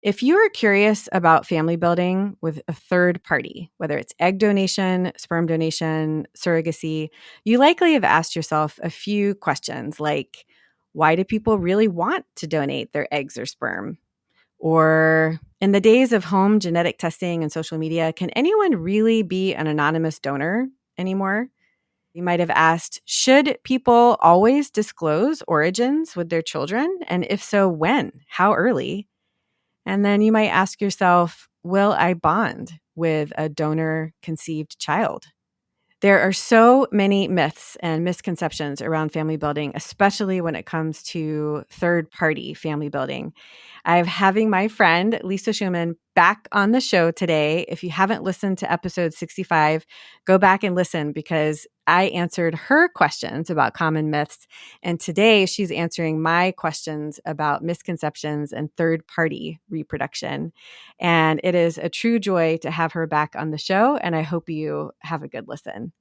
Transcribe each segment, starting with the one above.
If you are curious about family building with a third party, whether it's egg donation, sperm donation, surrogacy, you likely have asked yourself a few questions like, why do people really want to donate their eggs or sperm? Or in the days of home genetic testing and social media, can anyone really be an anonymous donor anymore? You might have asked, should people always disclose origins with their children? And if so, when? How early? And then you might ask yourself, will I bond with a donor conceived child? There are so many myths and misconceptions around family building, especially when it comes to third party family building. I'm having my friend Lisa Schumann back on the show today. If you haven't listened to episode 65, go back and listen because I answered her questions about common myths. And today she's answering my questions about misconceptions and third party reproduction. And it is a true joy to have her back on the show. And I hope you have a good listen.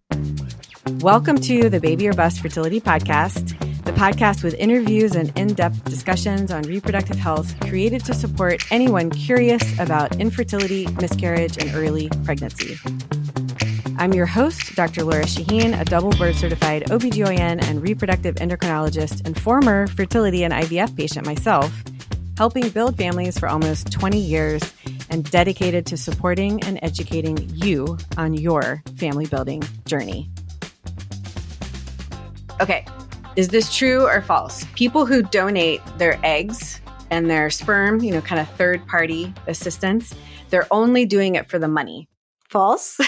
Welcome to the Baby or Bust Fertility Podcast, the podcast with interviews and in-depth discussions on reproductive health created to support anyone curious about infertility, miscarriage, and early pregnancy. I'm your host, Dr. Laura Shaheen, a double board-certified OBGYN and reproductive endocrinologist and former fertility and IVF patient myself, helping build families for almost 20 years and dedicated to supporting and educating you on your family building journey. Okay, is this true or false? People who donate their eggs and their sperm, kind of third-party assistance, they're only doing it for the money. False.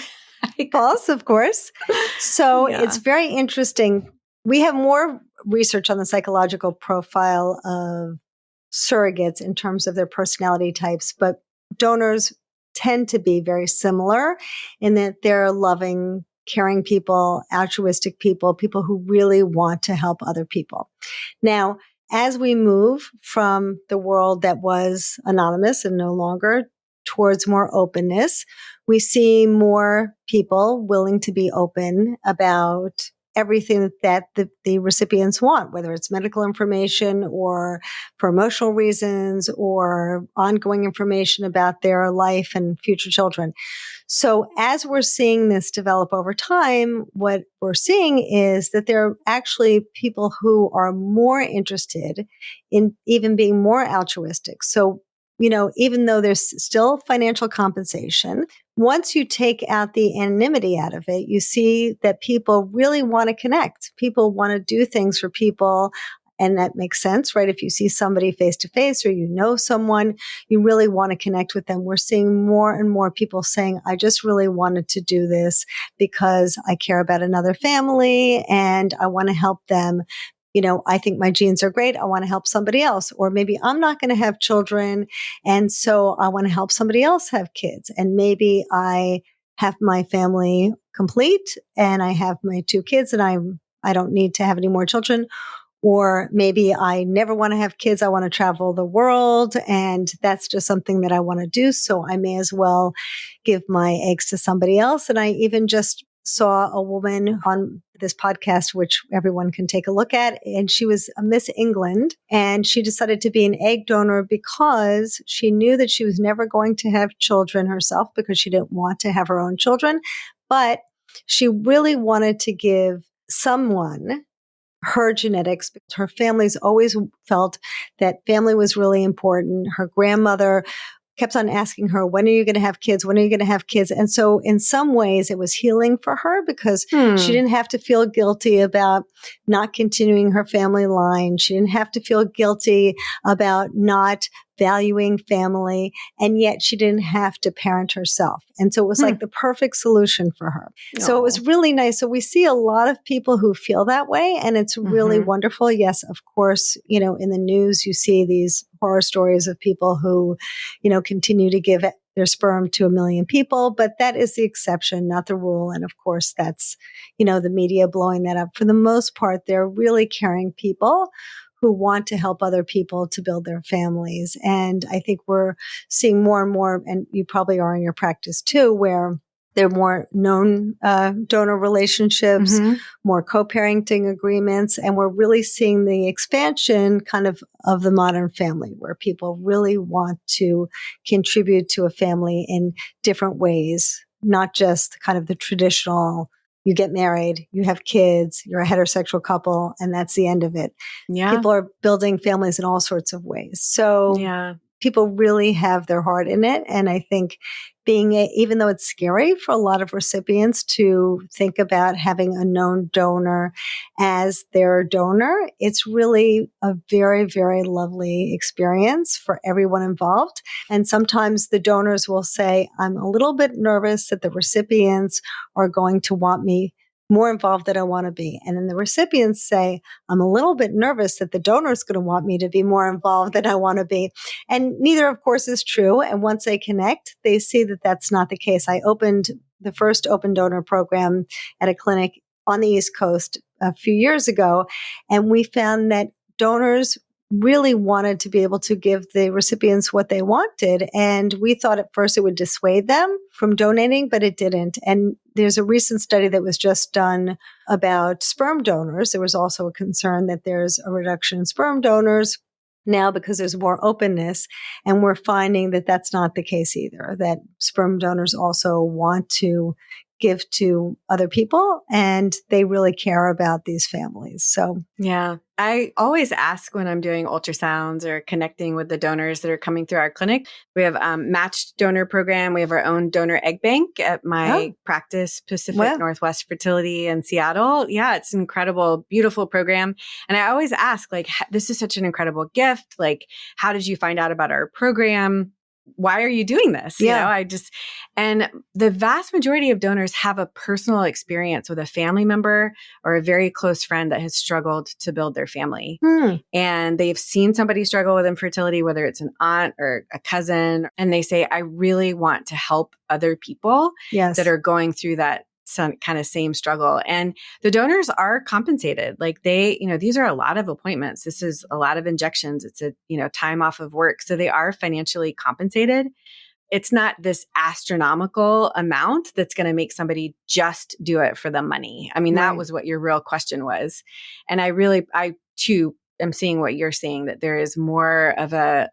False, of course. So It's very interesting. We have more research on the psychological profile of surrogates in terms of their personality types, but donors tend to be very similar in that they're loving, caring people, altruistic people, people who really want to help other people. Now, as we move from the world that was anonymous and no longer towards more openness, we see more people willing to be open about everything that the recipients want, whether it's medical information or for emotional reasons or ongoing information about their life and future children. So as we're seeing this develop over time, what we're seeing is that there are actually people who are more interested in even being more altruistic. So, even though there's still financial compensation, once you take out the anonymity out of it, you see that people really want to connect. People want to do things for people. And that makes sense, right? If you see somebody face to face or you know someone, you really want to connect with them. We're seeing more and more people saying, I just really wanted to do this because I care about another family and I want to help them. I think my genes are great. I want to help somebody else. Or maybe I'm not going to have children. And so I want to help somebody else have kids. And maybe I have my family complete and I have my 2 kids and I don't need to have any more children. Or maybe I never want to have kids. I want to travel the world and that's just something that I want to do. So I may as well give my eggs to somebody else. And I even just saw a woman on this podcast, which everyone can take a look at. And she was a Miss England and she decided to be an egg donor because she knew that she was never going to have children herself because she didn't want to have her own children. But she really wanted to give someone her genetics. Her family's always felt that family was really important. Her grandmother kept on asking her, when are you going to have kids? When are you going to have kids? And so in some ways it was healing for her because she didn't have to feel guilty about not continuing her family line. She didn't have to feel guilty about not valuing family. And yet she didn't have to parent herself. And so it was like the perfect solution for her. So it was really nice. So we see a lot of people who feel that way and it's really wonderful. Yes, of course, in the news, you see these horror stories of people who, continue to give their sperm to 1 million people, but that is the exception, not the rule. And of course, that's, the media blowing that up. For the most part, they're really caring people who want to help other people to build their families. And I think we're seeing more and more, and you probably are in your practice too, where There are more known donor relationships, Mm-hmm. more co-parenting agreements, and we're really seeing the expansion kind of the modern family, where people really want to contribute to a family in different ways, not just kind of the traditional, you get married, you have kids, you're a heterosexual couple, and that's the end of it. Yeah. People are building families in all sorts of ways. So yeah. People really have their heart in it. And I think even though it's scary for a lot of recipients to think about having a known donor as their donor, it's really a very, very lovely experience for everyone involved. And sometimes the donors will say, I'm a little bit nervous that the recipients are going to want me more involved than I want to be. And then the recipients say, I'm a little bit nervous that the donor is going to want me to be more involved than I want to be. And neither, of course, is true. And once they connect, they see that that's not the case. I opened the first open donor program at a clinic on the East Coast a few years ago, and we found that donors really wanted to be able to give the recipients what they wanted. And we thought at first it would dissuade them from donating, but it didn't. And there's a recent study that was just done about sperm donors. There was also a concern that there's a reduction in sperm donors now because there's more openness. And we're finding that that's not the case either, that sperm donors also want to give to other people and they really care about these families. So, yeah, I always ask when I'm doing ultrasounds or connecting with the donors that are coming through our clinic. We have matched donor program. We have our own donor egg bank at my practice, Pacific Northwest Fertility in Seattle. Yeah, it's an incredible, beautiful program. And I always ask, like, this is such an incredible gift. Like, how did you find out about our program? Why are you doing this? Yeah. And the vast majority of donors have a personal experience with a family member or a very close friend that has struggled to build their family. And they've seen somebody struggle with infertility, whether it's an aunt or a cousin. And they say, I really want to help other people that are going through that some kind of same struggle. And the donors are compensated. Like these are a lot of appointments. This is a lot of injections. It's a, time off of work. So they are financially compensated. It's not this astronomical amount that's going to make somebody just do it for the money. I mean, that was what your real question was. And I too am seeing what you're seeing, that there is more of a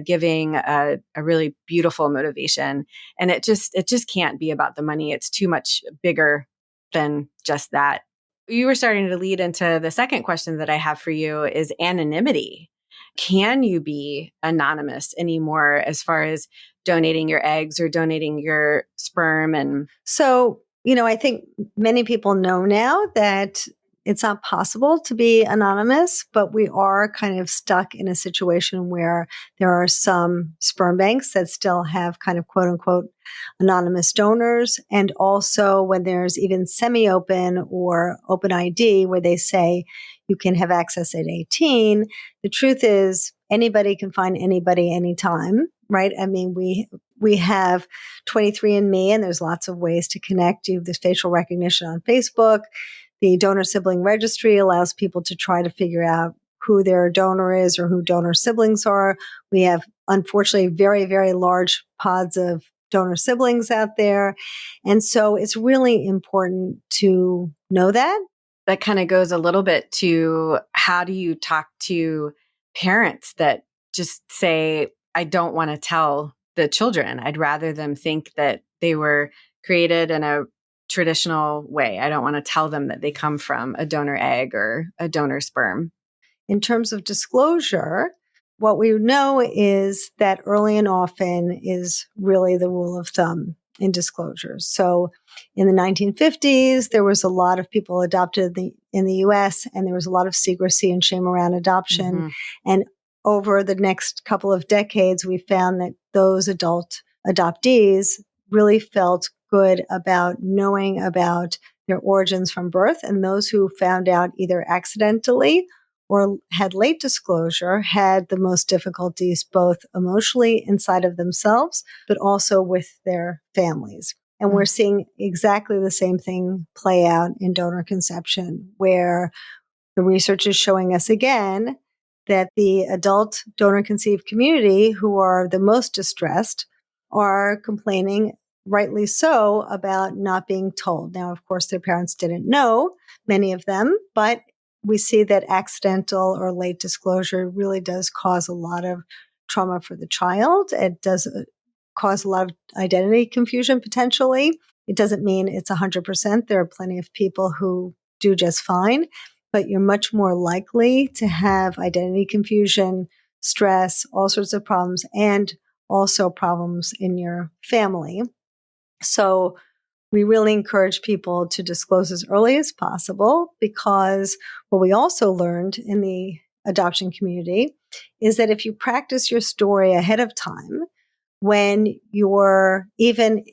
giving, a really beautiful motivation. And it just can't be about the money. It's too much bigger than just that. You were starting to lead into the second question that I have for you is anonymity. Can you be anonymous anymore as far as donating your eggs or donating your sperm? And so, I think many people know now that it's not possible to be anonymous, but we are kind of stuck in a situation where there are some sperm banks that still have kind of quote unquote anonymous donors. And also when there's even semi-open or open ID where they say you can have access at 18, the truth is anybody can find anybody anytime, right? I mean, we have 23andMe and there's lots of ways to connect. You have this facial recognition on Facebook. The donor sibling registry allows people to try to figure out who their donor is or who donor siblings are. We have, unfortunately, very, very large pods of donor siblings out there. And so it's really important to know that. That kind of goes a little bit to how do you talk to parents that just say, I don't want to tell the children. I'd rather them think that they were created in a traditional way. I don't want to tell them that they come from a donor egg or a donor sperm. In terms of disclosure, what we know is that early and often is really the rule of thumb in disclosures. So in the 1950s, there was a lot of people adopted in the US, and there was a lot of secrecy and shame around adoption. Mm-hmm. And over the next couple of decades, we found that those adult adoptees really felt good about knowing about their origins from birth. And those who found out either accidentally or had late disclosure had the most difficulties, both emotionally inside of themselves, but also with their families. And we're seeing exactly the same thing play out in donor conception, where the research is showing us again that the adult donor conceived community who are the most distressed are complaining rightly so, about not being told. Now, of course, their parents didn't know, many of them, but we see that accidental or late disclosure really does cause a lot of trauma for the child. It does cause a lot of identity confusion potentially. It doesn't mean it's 100%. There are plenty of people who do just fine, but you're much more likely to have identity confusion, stress, all sorts of problems, and also problems in your family. So we really encourage people to disclose as early as possible, because what we also learned in the adoption community is that if you practice your story ahead of time, when you're even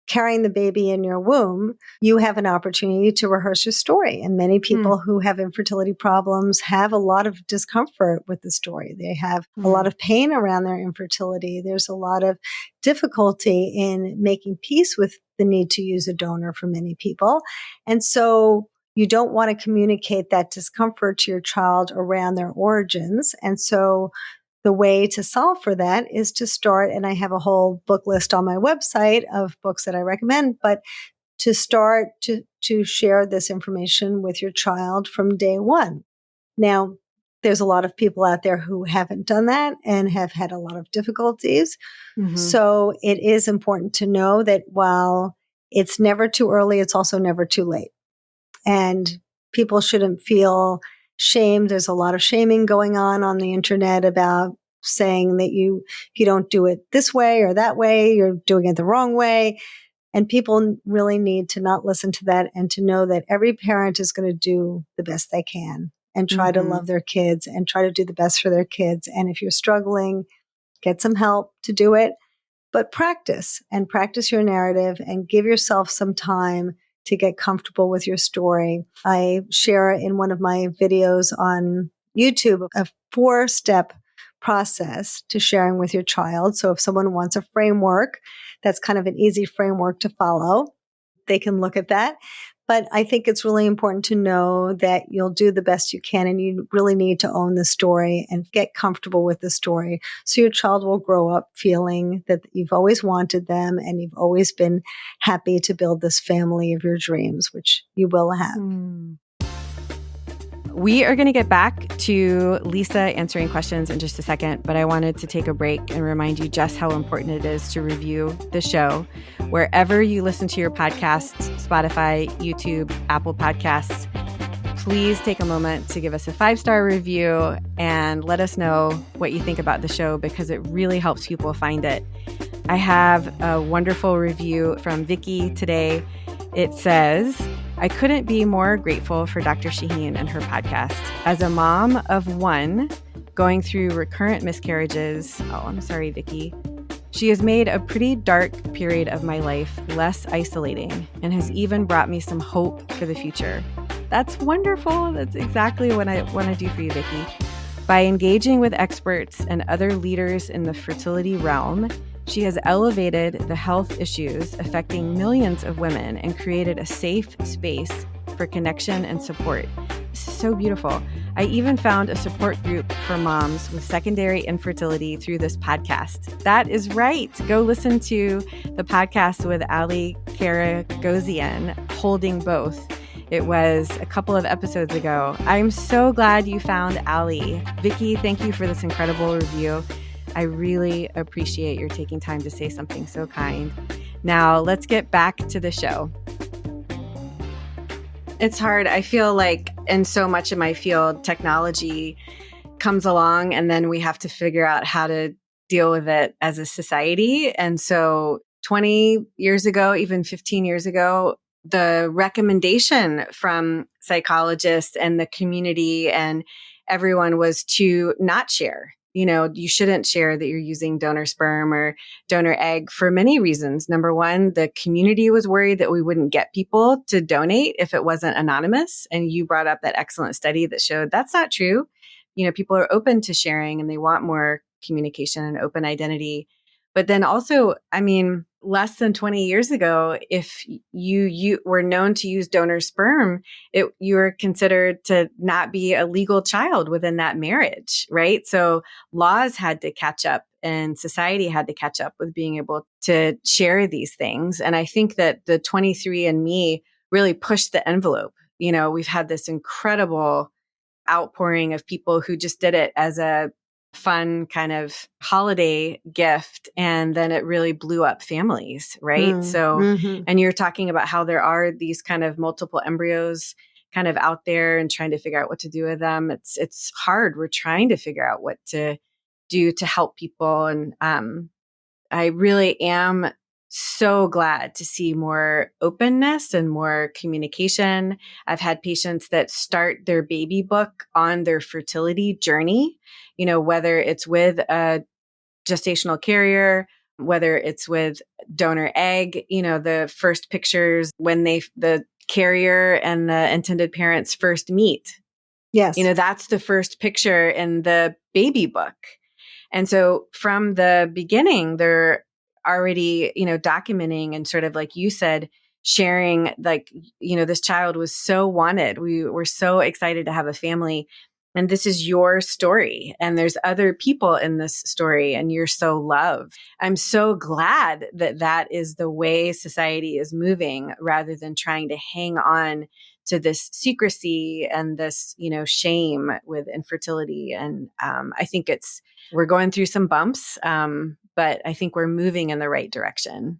carrying the baby in your womb, you have an opportunity to rehearse your story. And many people who have infertility problems have a lot of discomfort with the story. They have a lot of pain around their infertility. There's a lot of difficulty in making peace with the need to use a donor for many people. And so you don't want to communicate that discomfort to your child around their origins. And so the way to solve for that is to start, and I have a whole book list on my website of books that I recommend, but to start to share this information with your child from day one. Now, there's a lot of people out there who haven't done that and have had a lot of difficulties. So it is important to know that while it's never too early, it's also never too late. And people shouldn't feel shamed. There's a lot of shaming going on the internet about saying that if you don't do it this way or that way, you're doing it the wrong way. And people really need to not listen to that and to know that every parent is going to do the best they can and try to love their kids and try to do the best for their kids. And if you're struggling, get some help to do it, but practice your narrative and give yourself some time to get comfortable with your story. I share in one of my videos on YouTube a 4-step process to sharing with your child. So if someone wants a framework, that's kind of an easy framework to follow, they can look at that. But I think it's really important to know that you'll do the best you can, and you really need to own the story and get comfortable with the story. So your child will grow up feeling that you've always wanted them and you've always been happy to build this family of your dreams, which you will have. We are going to get back to Lisa answering questions in just a second, but I wanted to take a break and remind you just how important it is to review the show wherever you listen to your podcasts, Spotify, YouTube, Apple Podcasts. Please take a moment to give us a 5-star review and let us know what you think about the show, because it really helps people find it. I have a wonderful review from Vicky today. It says, I couldn't be more grateful for Dr. Shaheen and her podcast. As a mom of one going through recurrent miscarriages, I'm sorry, Vicky, she has made a pretty dark period of my life less isolating and has even brought me some hope for the future. That's wonderful. That's exactly what I want to do for you, Vicky. By engaging with experts and other leaders in the fertility realm, she has elevated the health issues affecting millions of women and created a safe space for connection and support. This is so beautiful. I even found a support group for moms with secondary infertility through this podcast. That is right. Go listen to the podcast with Ali Karagosian, Holding Both. It was a couple of episodes ago. I'm so glad you found Ali. Vicky, thank you for this incredible review. I really appreciate your taking time to say something so kind. Now, let's get back to the show. It's hard. I feel like in so much of my field, technology comes along and then we have to figure out how to deal with it as a society. And so 20 years ago, even 15 years ago, the recommendation from psychologists and the community and everyone was to not share. You know, you shouldn't share that you're using donor sperm or donor egg for many reasons. Number one, the community was worried that we wouldn't get people to donate if it wasn't anonymous. And you brought up that excellent study that showed that's not true. You know, people are open to sharing and they want more communication and open identity. But then also, I mean, less than 20 years ago, if you were known to use donor sperm, you were considered to not be a legal child within that marriage, right? So laws had to catch up and society had to catch up with being able to share these things. And I think that the 23andMe really pushed the envelope. You know, we've had this incredible outpouring of people who just did it as a fun kind of holiday gift. And then it really blew up families, right? So, and you're talking about how there are these kind of multiple embryos kind of out there and trying to figure out what to do with them. It's hard. We're trying to figure out what to do to help people. And I really am so glad to see more openness and more communication. I've had patients that start their baby book on their fertility journey, you know, whether it's with a gestational carrier, whether it's with donor egg, you know, the first pictures when the carrier and the intended parents first meet. Yes. You know, that's the first picture in the baby book. And so from the beginning, they're already, you know, documenting and sort of like you said, sharing like, you know, this child was so wanted. We were so excited to have a family. And this is your story. And there's other people in this story and you're so loved. I'm so glad that that is the way society is moving rather than trying to hang on to this secrecy and this, you know, shame with infertility. And I think we're going through some bumps, but I think we're moving in the right direction.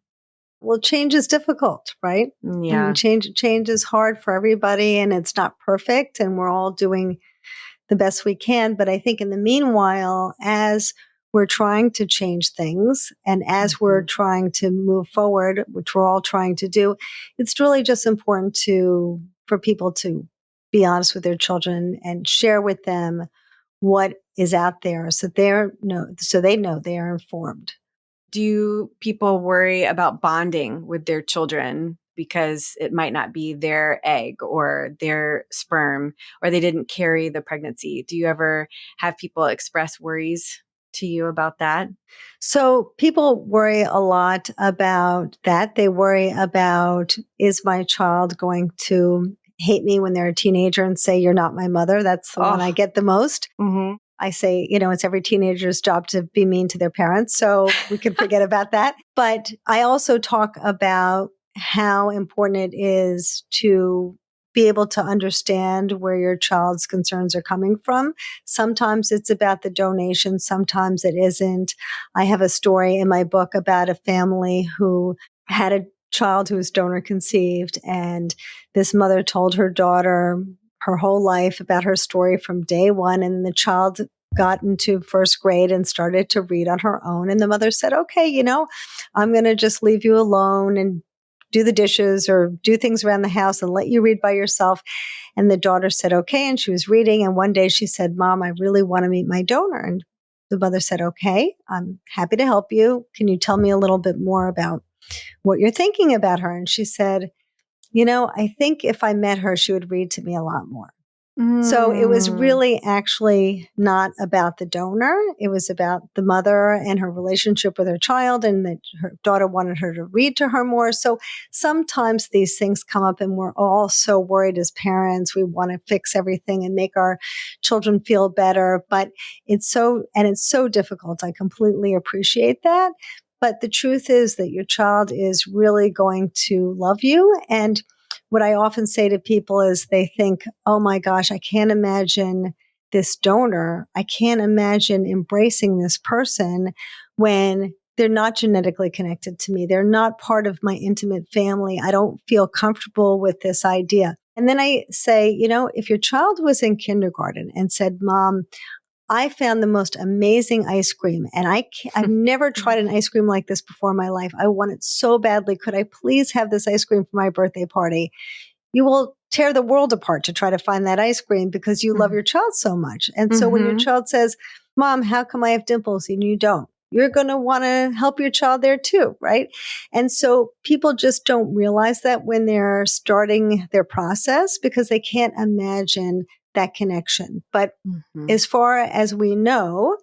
Well, change is difficult, right? Yeah. I mean, change is hard for everybody and it's not perfect and we're all doing the best we can. But I think in the meanwhile, as we're trying to change things and as we're trying to move forward, which we're all trying to do, it's really just important for people to be honest with their children and share with them what is out there so they know they are informed. Do people worry about bonding with their children because it might not be their egg or their sperm or they didn't carry the pregnancy? Do you ever have people express worries to you about that? So people worry a lot about that. They worry about, is my child going to hate me when they're a teenager and say, you're not my mother? That's the one I get the most. I say, you know, it's every teenager's job to be mean to their parents. So we can forget about that. But I also talk about how important it is to be able to understand where your child's concerns are coming from. Sometimes it's about the donation. Sometimes it isn't. I have a story in my book about a family who had a child who was donor conceived. And this mother told her daughter her whole life about her story from day one. And the child got into first grade and started to read on her own. And the mother said, okay, you know, I'm going to just leave you alone and do the dishes or do things around the house and let you read by yourself. And the daughter said, okay. And she was reading. And one day she said, Mom, I really want to meet my donor. And the mother said, okay, I'm happy to help you. Can you tell me a little bit more about what you're thinking about her? And she said, you know, I think if I met her, she would read to me a lot more. So it was really actually not about the donor. It was about the mother and her relationship with her child and that her daughter wanted her to read to her more. So sometimes these things come up and we're all so worried as parents. We want to fix everything and make our children feel better, but it's so difficult. I completely appreciate that. But the truth is that your child is really going to love you. And what I often say to people is they think, oh my gosh, I can't imagine this donor. I can't imagine embracing this person when they're not genetically connected to me. They're not part of my intimate family. I don't feel comfortable with this idea. And then I say, you know, if your child was in kindergarten and said, Mom, I found the most amazing ice cream and I've never tried an ice cream like this before in my life. I want it so badly. Could I please have this ice cream for my birthday party? You will tear the world apart to try to find that ice cream because you love your child so much. And so when your child says, Mom, how come I have dimples and you don't? You're going to want to help your child there too, right? And so people just don't realize that when they're starting their process because they can't imagine that connection. But as far as we know,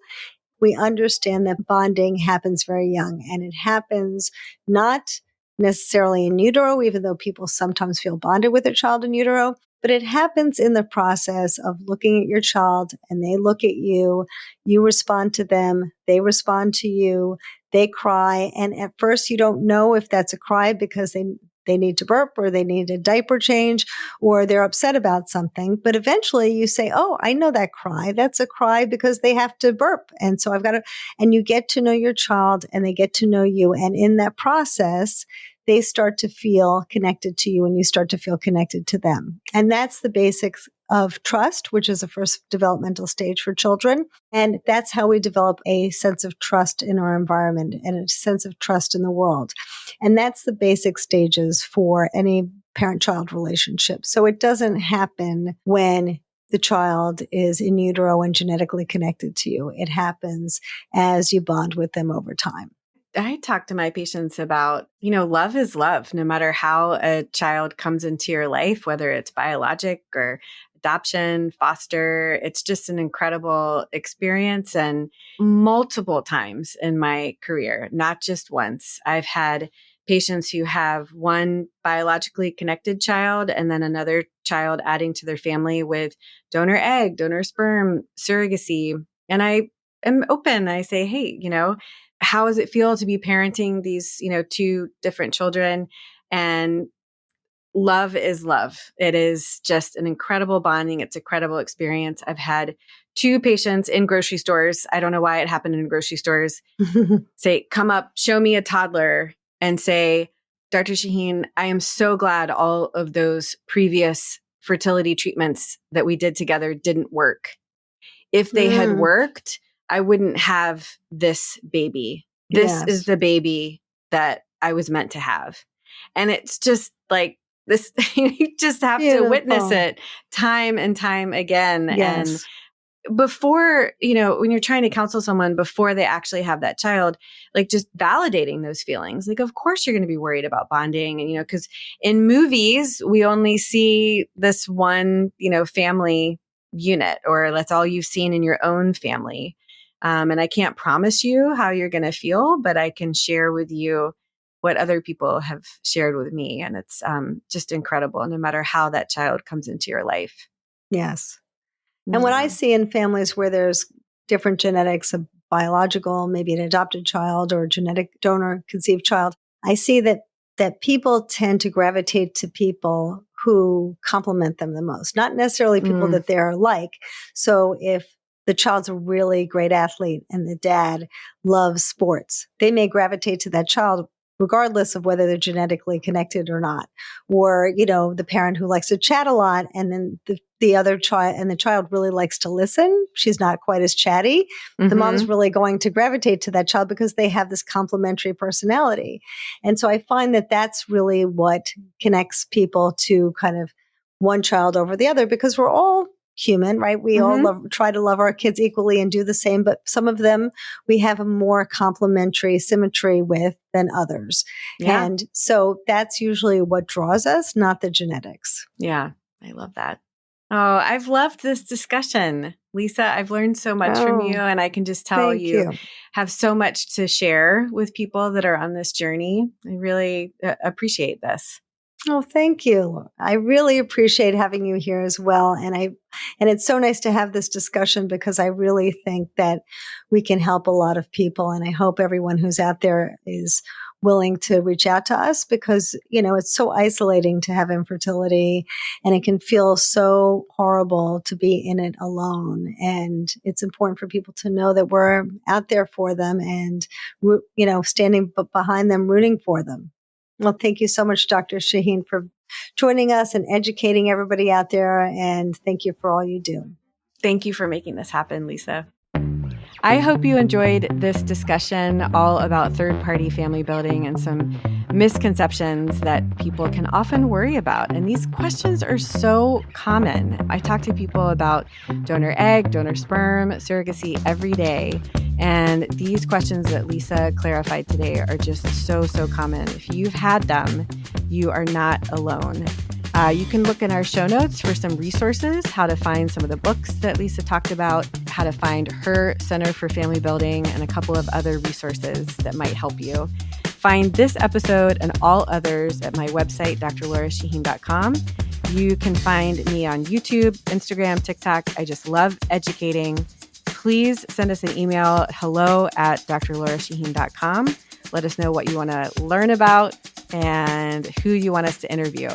we understand that bonding happens very young, and it happens not necessarily in utero, even though people sometimes feel bonded with their child in utero, but it happens in the process of looking at your child and they look at you, you respond to them, they respond to you, they cry. And at first you don't know if that's a cry because they need to burp or they need a diaper change or they're upset about something. But eventually you say, oh, I know that cry. That's a cry because they have to burp. And so I've got to, and you get to know your child and they get to know you. And in that process, they start to feel connected to you and you start to feel connected to them. And that's the basics of trust, which is the first developmental stage for children. And that's how we develop a sense of trust in our environment and a sense of trust in the world. And that's the basic stages for any parent-child relationship. So it doesn't happen when the child is in utero and genetically connected to you. It happens as you bond with them over time. I talk to my patients about, love is love, no matter how a child comes into your life, whether it's biologic or adoption, foster. It's just an incredible experience. And multiple times in my career, not just once, I've had patients who have one biologically connected child and then another child adding to their family with donor egg, donor sperm, surrogacy. And I am open. I say, hey, how does it feel to be parenting these, two different children? And love is love. It is just an incredible bonding. It's a incredible experience. I've had two patients in grocery stores. I don't know why it happened in grocery stores. Say, come up, show me a toddler and say, Dr. Shaheen, I am so glad all of those previous fertility treatments that we did together didn't work. If they had worked, I wouldn't have this baby. This is the baby that I was meant to have. And it's just like this, you just have to witness it time and time again. Yes. And before, when you're trying to counsel someone before they actually have that child, like just validating those feelings. Like, of course you're going to be worried about bonding. And, because in movies, we only see this one, family unit, or that's all you've seen in your own family. And I can't promise you how you're going to feel, but I can share with you what other people have shared with me. And it's just incredible, no matter how that child comes into your life. Yes. And what I see in families where there's different genetics, a biological, maybe an adopted child or a genetic donor conceived child, I see that people tend to gravitate to people who complement them the most, not necessarily people that they're like. So if the child's a really great athlete and the dad loves sports, they may gravitate to that child regardless of whether they're genetically connected or not. Or, the parent who likes to chat a lot and then the other child, and the child really likes to listen. She's not quite as chatty. Mm-hmm. The mom's really going to gravitate to that child because they have this complementary personality. And so I find that that's really what connects people to kind of one child over the other, because we're all human, right? We all try to love our kids equally and do the same, but some of them we have a more complementary symmetry with than others. Yeah. And so that's usually what draws us, not the genetics. Yeah, I love that. Oh, I've loved this discussion. Lisa, I've learned so much from you, and I can just tell you have so much to share with people that are on this journey. I really appreciate this. Oh, thank you. I really appreciate having you here as well. And it's so nice to have this discussion because I really think that we can help a lot of people. And I hope everyone who's out there is willing to reach out to us because, it's so isolating to have infertility and it can feel so horrible to be in it alone. And it's important for people to know that we're out there for them and, standing behind them, rooting for them. Well, thank you so much, Dr. Shaheen, for joining us and educating everybody out there. And thank you for all you do. Thank you for making this happen, Lisa. I hope you enjoyed this discussion all about third-party family building and some misconceptions that people can often worry about. And these questions are so common. I talk to people about donor egg, donor sperm, surrogacy every day. And these questions that Lisa clarified today are just so common. If you've had them, you are not alone. You can look in our show notes for some resources, how to find some of the books that Lisa talked about, how to find her Center for Family Building, and a couple of other resources that might help you. Find this episode and all others at my website, drlaurashaheen.com. You can find me on YouTube, Instagram, TikTok. I just love educating. Please send us an email, hello@drlaurashaheen.com. Let us know what you want to learn about and who you want us to interview.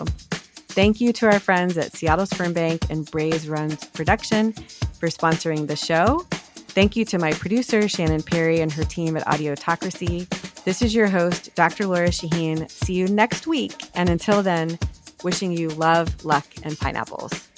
Thank you to our friends at Seattle Sperm Bank and Braze Runs Production for sponsoring the show. Thank you to my producer, Shannon Perry, and her team at Audiotocracy. This is your host, Dr. Laura Shaheen. See you next week. And until then, wishing you love, luck, and pineapples.